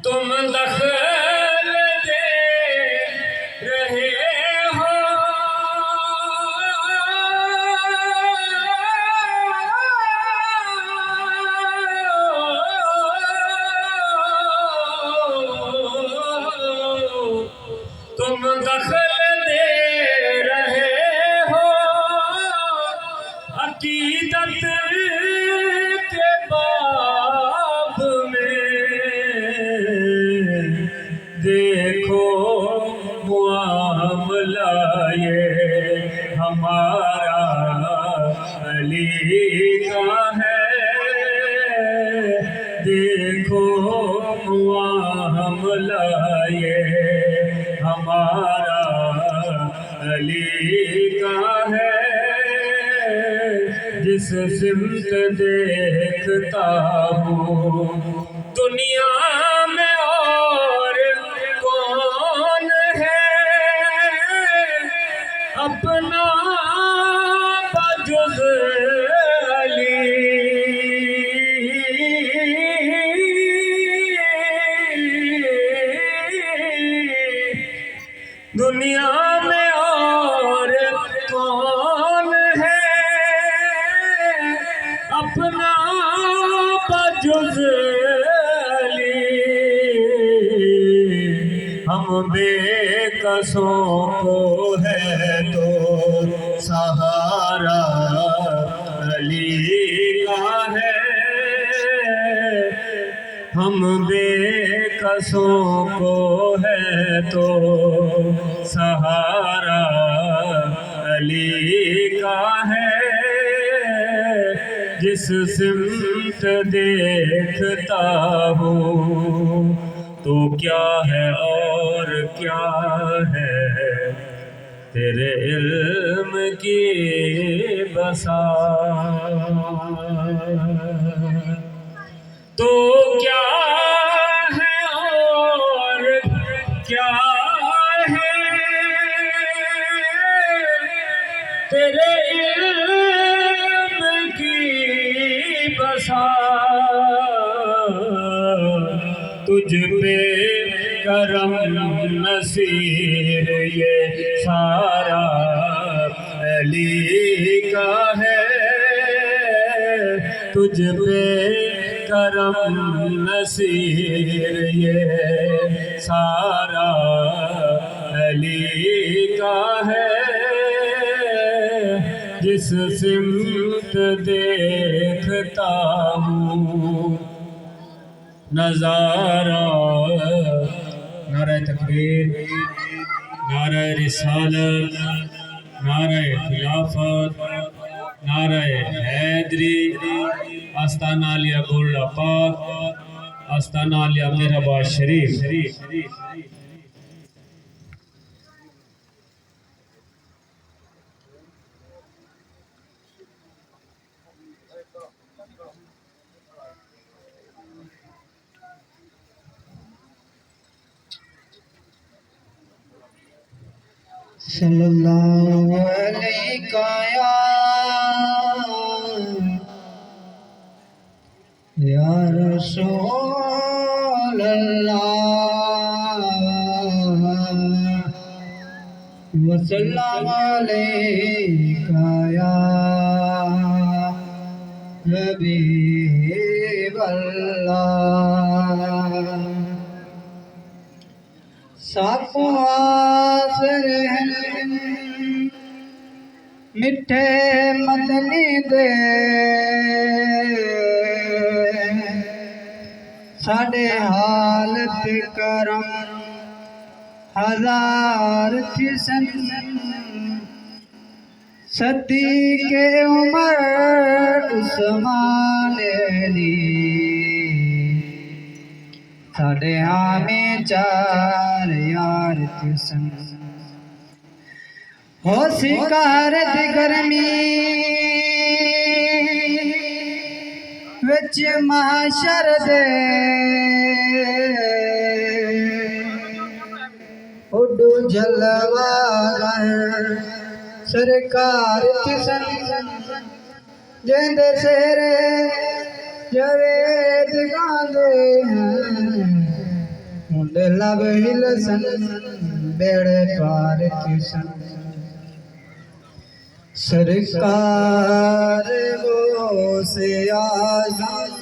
तुम दखल दे रहे हो, तुम दखल दे रहे हो अकीदत के बाब में। देखो मुआमला ये हमारा अली का है, देखो मुआमला ये हमारा अली का है। जिस सिमत देखता हूँ दुनिया में और कौन है, अपना बजुज़ अली। दुनिया में और कौन है, अपना बजुज़ अली। हम बेकसों को है तो सहारा अली का है, हम बेकसों को है तो सहारा अली का है। जिस सिमत देखता हूँ तो क्या है और क्या है, तेरे इल्म की बसात। तो क्या है और क्या है, तेरे इल्म की बसात। तुझ पे करम नसीर ये सारा अली का है, तुझ पे करम नसीर ये सारा अली का है। जिस सिमत देखता हूँ नज़ारा, नारे तकबीर, नारे रिसालत, नारे खिलाफत, नारे हैदरी, आस्ताना लिया गोल्डा पाक, आस्ताना लिया मेहराबाद शरीफ। सल्लल्लाहु अलैहि या रसूल अल्लाह वसल्लम अलैका या हबीब अल्लाह। साको आसर मिठे मदनी दे साढ़े हालत करम हजार किसन सदी के उमर उस्मान अली साढ़े आमे चार यार किसन हो शिकारत गर्मी विच माशर दे उडू जलवा सरकार किसन जेंदे सेरे जवेद गांदे हैं मुंडला बहिलसन बेड़े पार किसन सरकार वो से आज़म